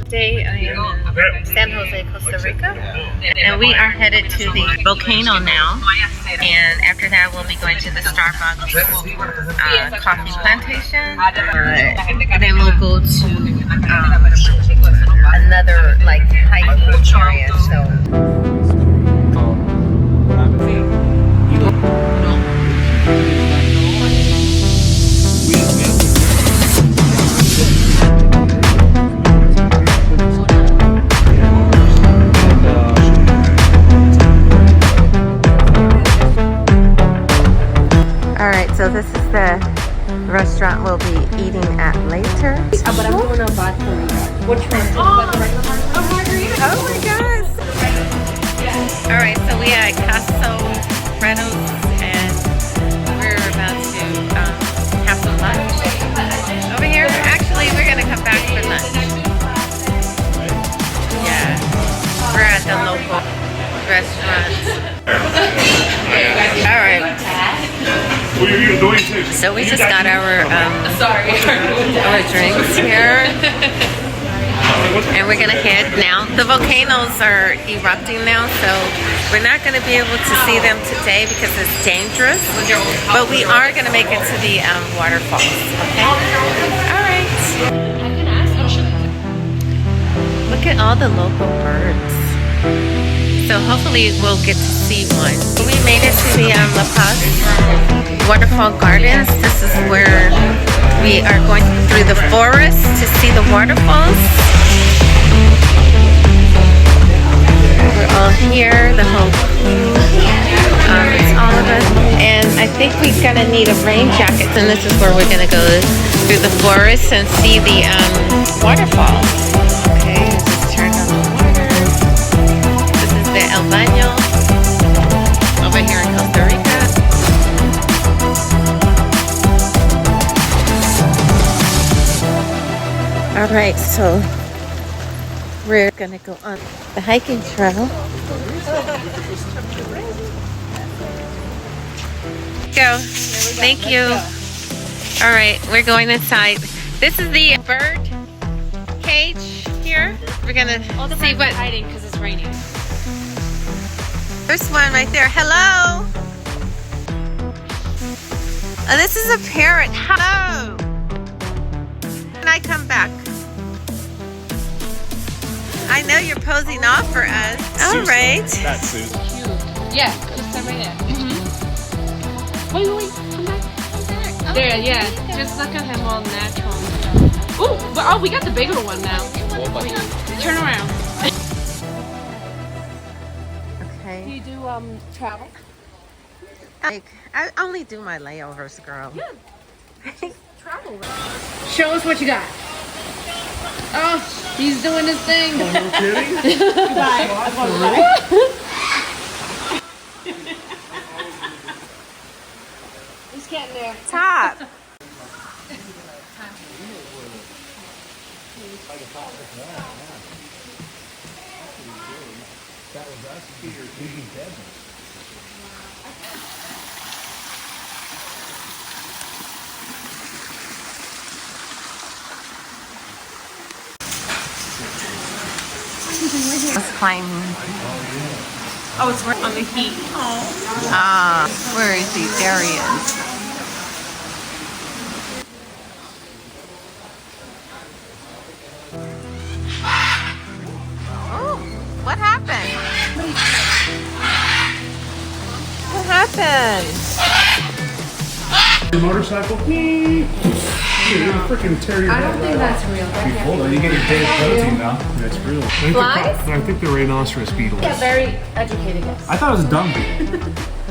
Today I am in San Jose, Costa Rica, and we are headed to the volcano now. And after that, we'll be going to the Starbucks coffee plantation. Then we'll go to another like hiking area. So. So this is the restaurant we'll be eating at later. But I'm doing a vodka. Which one? A margarita. Oh my gosh. All right, so we are at Casa Renos and we're about to have some lunch over here. Actually, we're gonna come back for lunch. Yeah, we're at the local restaurant. All right. So we just got our drinks here, and we're gonna head now. The volcanoes are erupting now, so we're not gonna be able to see them today because it's dangerous. But we are gonna make it to the waterfalls. Okay. All right. Look at all the local birds. So hopefully we'll get to see one. We made it to the Paz Waterfall Gardens. This is where we are going through the forest to see the waterfalls. We're all here, the whole, it's all of us. And I think we're gonna need a rain jacket. And this is where we're gonna go through the forest and see the waterfalls. Okay, just turn on the water. This is the El Baño over here in Costa Rica. All right, so we're gonna go on the hiking trail. Go. Thank you. All right, we're going inside. This is the bird cage here. We're gonna see what. Hiding because it's raining. There's one right there. Hello. Oh, this is a parrot. Hello. Can I come back? I know you're posing off for us. All right. That's Susan. Yeah, just come right there. Wait, come back. There, yeah. Just look at him all natural. Oh, we got the bigger one now. Wait, turn around. Okay. Do you do travel? I only do my layovers, girl. Yeah. Travel. Show us what you got. Oh, he's doing his thing. Oh, no kidding? Goodbye. He's getting there. Top. It's climbing. Oh, it's on the heat. Where is he? There he is. Oh, what happened? What happened? Your motorcycle? You're gonna freaking tear your I don't think that's real. Hold on, you get your day protein now. That's real. Flies? I think the rhinoceros beetles. Yeah, very educated guess. I thought it was Dumby.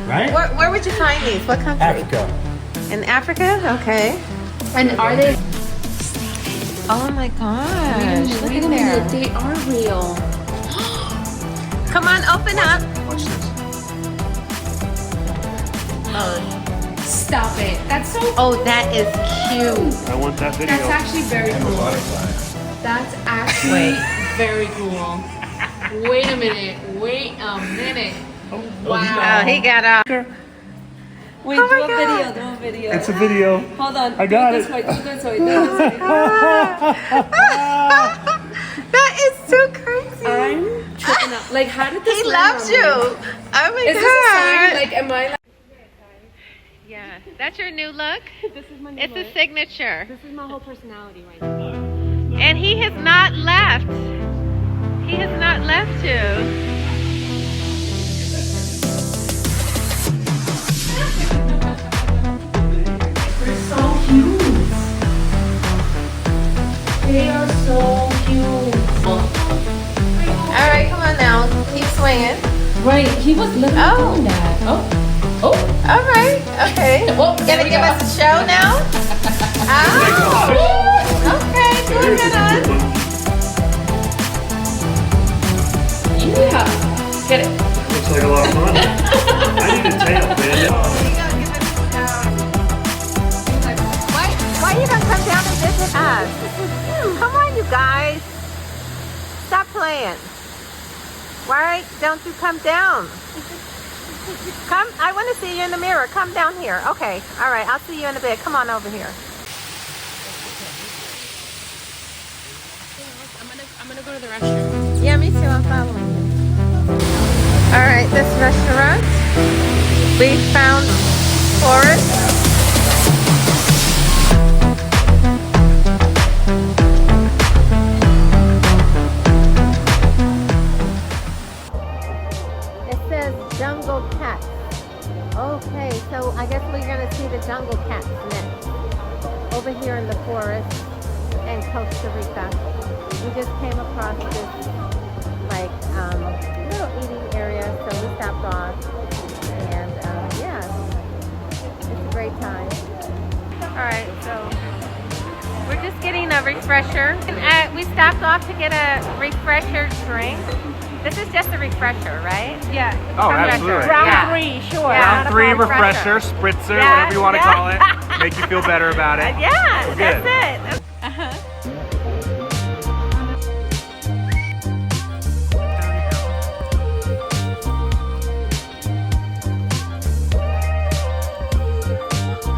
Right? Where would you find these? What country? Africa. In Africa? Okay. And are they? Oh my gosh. Look at there. They are real. Come on, open up. Watch this. Oh. Stop it. That's so. Oh, that is cute. I want that video. That's actually very cool. That's actually very cool. Wait a minute. Wow. Oh, he got off. Wait, Oh do my a God. video. It's a video. Hold on. I got do it. this way. That Like, how did this He land loves on you. me? Oh my Is this a sign? Like, am I like... Yeah, that's your new look. This is my new It's look. a signature. This is my whole personality right now. And he has not left. He has not left you. They're so cute. They are so cute. All right, come on now. Keep swinging. Right, he was literally Oh. doing that. Oh. All right. Okay. Oh, there Gonna we give go. us a show now? Oh. Okay. Go ahead on. Yeah. Get it. Looks like a lot of fun. I need a tail, man. Why you don't come down and visit us? Come on, you guys. Stop playing. Why don't you come down? Come, I want to see you in the mirror. Come down here. Okay. All right. I'll see you in a bit. Come on over here. I'm gonna go to the restroom. Yeah, me too. I'm following you. All right, this restaurant. We found Forest. It says jungle cats. Okay, so I guess we're gonna see the jungle cats next. Over here in the forest in Costa Rica. We just came across this like little eating area, so we stopped off, and yeah, it's a great time. All right, so we're just getting a refresher. We stopped off to get a refresher drink. This is just a refresher, right? Yeah. Oh, Refresher. absolutely. Yeah. Three, sure. Yeah. Round 3 Not a refresher, refresher. spritzer, Yeah, whatever you want to yeah. call it. Make you feel better about it. Yeah, We're good. that's it.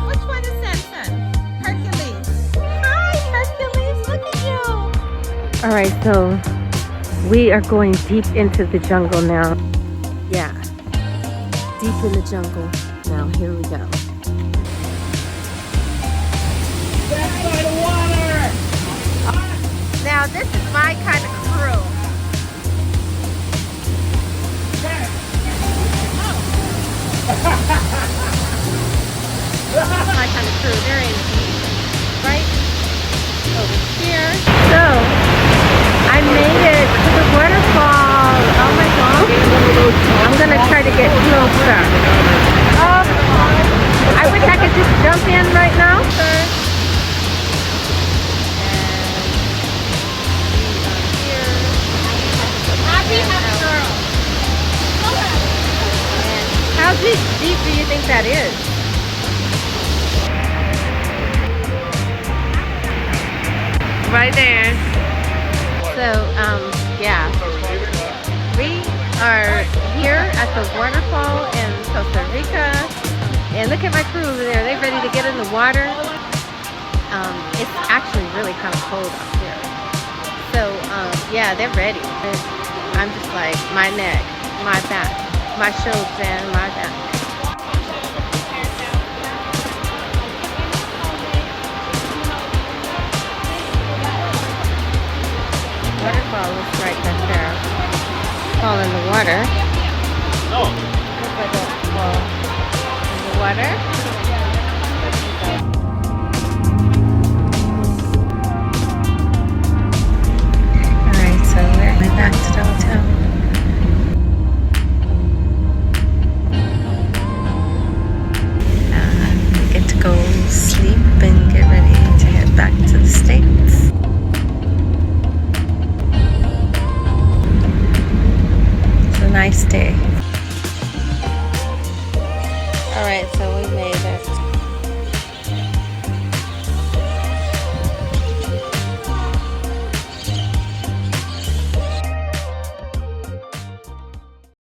Which one is Samson? Hercules. Hi, Hercules. Look at you. All right, so we are going deep into the jungle now. Yeah, deep in the jungle. Now, here we go. Now, this is my kind of crew. This is my kind of crew. They're in right over here. So, I made it to the waterfall. Oh my God. I'm going to try to get closer. Oh, I wish I could just jump in right now. How deep do you think that is? Right there. So, yeah. We are here at the waterfall in Costa Rica. And look at my crew over there. They're ready to get in the water. It's actually really kind of cold up here. So, yeah, they're ready. I'm just like, my neck, my back, my shoulders, and my back. Waterfall is right back there. Fall in the water. Look like a fall in the water. Alright, so we're going back to the hotel. We get to go sleep and get ready to head back to the States. It's a nice day.